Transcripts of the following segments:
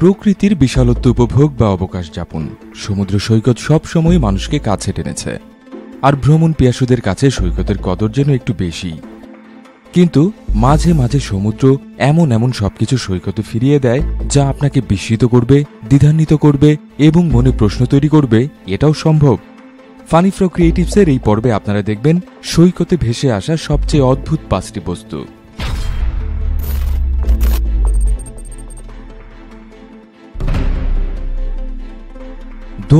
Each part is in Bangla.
প্রকৃতির বিশালত্ব উপভোগ বা অবকাশ যাপন। সমুদ্র সৈকত সবসময় মানুষকে কাছে টেনেছে, আর ভ্রমণ পিয়াসুদের কাছে সৈকতের কদর যেন একটু বেশি। কিন্তু মাঝে মাঝে সমুদ্র এমন এমন সবকিছু সৈকতে ফিরিয়ে দেয় যা আপনাকে বিস্মিত করবে, দ্বিধান্বিত করবে এবং মনে প্রশ্ন তৈরি করবে, এটাও সম্ভব। ফানি ফ্র ক্রিয়েটিভসের এই পর্বে আপনারা দেখবেন সৈকতে ভেসে আসা সবচেয়ে অদ্ভুত 5টি বস্তু। দু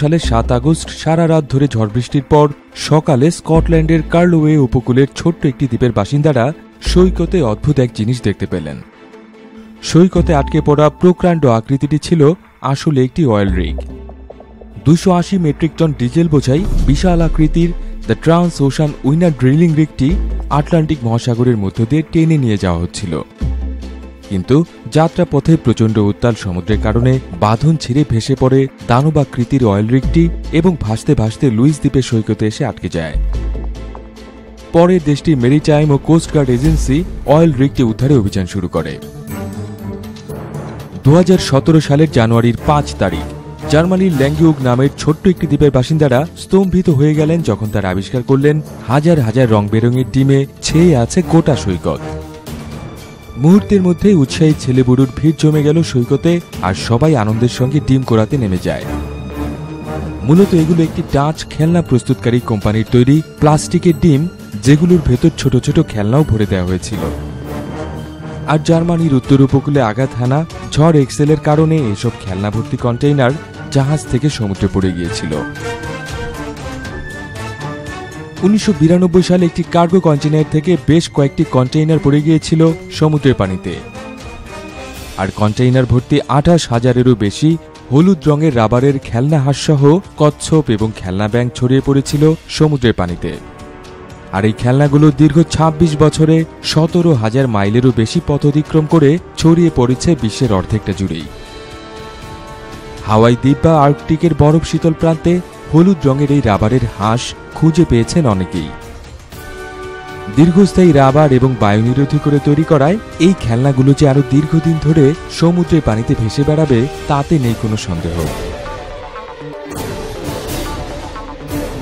সালের 7 আগস্ট সারা রাত ধরে ঝড় বৃষ্টির পর সকালে স্কটল্যান্ডের কার্লওয়ে উপকূলের ছোট্ট একটি দ্বীপের বাসিন্দারা সৈকতে অদ্ভুত এক জিনিস দেখতে পেলেন। সৈকতে আটকে পড়া প্রকাণ্ড আকৃতিটি ছিল আসলে একটি oil rig. 280 metric ton diesel বোঝাই বিশাল আকৃতির the Transocean Winner drilling রিগটি আটলান্টিক মহাসাগরের মধ্য দিয়ে টেনে নিয়ে যাওয়া হচ্ছিল। কিন্তু যাত্রাপথে প্রচণ্ড উত্তাল সমুদ্রের কারণে বাঁধন ছিঁড়ে ভেসে পড়ে দানবাকৃতির অয়েল রিগটি এবং ভাসতে ভাসতে লুইস দ্বীপের সৈকতে এসে আটকে যায়। পরে দেশটির মেরিটাইম ও কোস্টগার্ড এজেন্সি অয়েল রিগটি উদ্ধারে অভিযান শুরু করে। 2017 সালের জানুয়ারির 5 তারিখ জার্মানির ল্যাঙ্গিউগ নামের ছোট্ট একটি দ্বীপের বাসিন্দারা স্তম্ভিত হয়ে গেলেন যখন তারা আবিষ্কার করলেন হাজার হাজার রং বেরঙের ডিমে ছেয়ে আছে গোটা সৈকত। মুহূর্তের মধ্যে উৎসাহী ছেলেবুড়ুর ভিড় জমে গেল সৈকতে, আর সবাই আনন্দের সঙ্গে ডিম কোড়াতে নেমে যায়। মূলত এগুলো একটি ডাচ খেলনা প্রস্তুতকারী কোম্পানির তৈরি প্লাস্টিকের ডিম, যেগুলোর ভেতর ছোট ছোট খেলনাও ভরে দেওয়া হয়েছিল। আর জার্মানির উত্তর উপকূলে আঘাত হানা ঝড় এক্সেলের কারণে এসব খেলনা ভর্তি কন্টেইনার জাহাজ থেকে সমুদ্রে পড়ে গিয়েছিল। 1992 সালে একটি কার্গো কন্টেইনার থেকে বেশ কয়েকটি কন্টেইনার পড়ে গিয়েছিল সমুদ্রের পানিতে, আর কন্টেইনার ভর্তি 28,000-এরও বেশি হলুদ রঙের রাবারের খেলনা হাঁসসহ কচ্ছপ এবং খেলনা ব্যাঙ ছড়িয়ে পড়েছিল সমুদ্রের পানিতে। আর এই খেলনাগুলো দীর্ঘ 26 বছরে 17,000 মাইলেরও বেশি পথ অতিক্রম করে ছড়িয়ে পড়েছে বিশ্বের অর্ধেকটা জুড়েই। হাওয়াই দ্বীপ বা আর্কটিকের বরফ শীতল প্রান্তে হলুদ রঙের এই রাবারের হাঁস খুঁজে পেয়েছেন অনেকেই। দীর্ঘস্থায়ী রাবার এবং বায়ুনিরোধী করে তৈরি করায় এই খেলনাগুলো যে আরো দীর্ঘদিন ধরে সমুদ্রের পানিতে ভেসে বেড়াবে তাতে নেই কোনো সন্দেহ।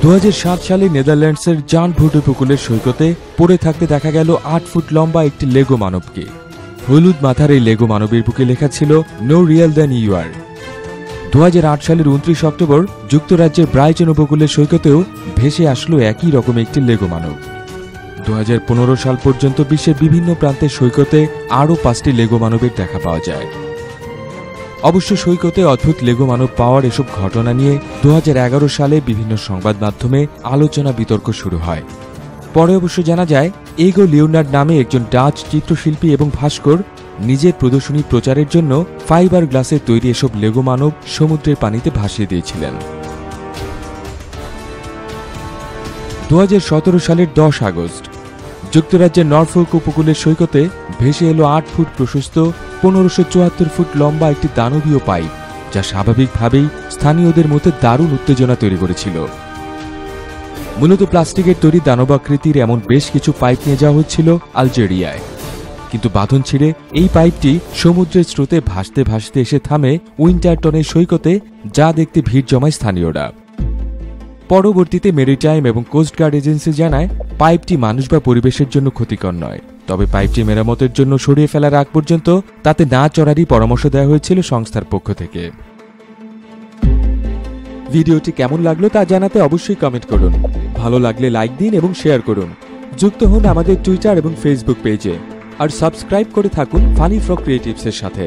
2007 সালে নেদারল্যান্ডসের জানভুট উপকূলের সৈকতে পড়ে থাকতে দেখা গেল 8 ফুট লম্বা একটি লেগো মানবকে। হলুদ মাথার এই লেগো মানবের বুকে লেখা ছিল no real than you are. 2008 সালের 29 অক্টোবর যুক্তরাজ্যের ব্রাইটন উপকূলের সৈকতেও ভেসে আসলো একই রকম একটি লেগো মানব। 2015 সাল পর্যন্ত বিশ্বের বিভিন্ন প্রান্তের সৈকতে আরও 5টি লেগো মানবের দেখা পাওয়া যায়। অবশ্য সৈকতে অদ্ভুত লেগো মানব পাওয়ার এসব ঘটনা নিয়ে 2011 সালে বিভিন্ন সংবাদ মাধ্যমে আলোচনা বিতর্ক শুরু হয়। পরে অবশ্য জানা যায় এগো লিওনার্ড নামে একজন ডাচ চিত্রশিল্পী এবং ভাস্কর নিজের প্রদর্শনী প্রচারের জন্য ফাইবার গ্লাসের তৈরি এসব লেগো মানব সমুদ্রের পানিতে ভাসিয়ে দিয়েছিলেন। 2017 সালের 10 আগস্ট যুক্তরাজ্যের নরফোক উপকূলের সৈকতে ভেসে এলো 8 ফুট প্রশস্ত 1574 ফুট লম্বা একটি দানবীয় পাইপ, যা স্বাভাবিকভাবেই স্থানীয়দের মধ্যে দারুণ উত্তেজনা তৈরি করেছিল। মূলত প্লাস্টিকের তৈরি দানবাকৃতির এমন বেশ কিছু পাইপ নিয়ে যাওয়া হচ্ছিল আলজেরিয়ায়, কিন্তু বাঁধন ছিঁড়ে এই পাইপটি সমুদ্রের স্রোতে ভাসতে ভাসতে এসে থামে উইন্টারটনের সৈকতে, যা দেখতে ভিড় জমায় স্থানীয়রা। পরবর্তীতে মেরিটাইম এবং কোস্টগার্ড এজেন্সি জানায় পাইপটি মানুষ বা পরিবেশের জন্য ক্ষতিকর নয়, তবে পাইপটি মেরামতের জন্য সরিয়ে ফেলার আগ পর্যন্ত তাতে না চড়ারই পরামর্শ দেওয়া হয়েছিল সংস্থার পক্ষ থেকে। ভিডিওটি কেমন লাগলো তা জানাতে অবশ্যই কমেন্ট করুন। ভালো লাগলে লাইক দিন এবং শেয়ার করুন। যুক্ত হন আমাদের টুইটার এবং ফেসবুক পেজে, আর সাবস্ক্রাইব করে থাকুন ফানি ফ্র ক্রিয়েটিভসের সাথে।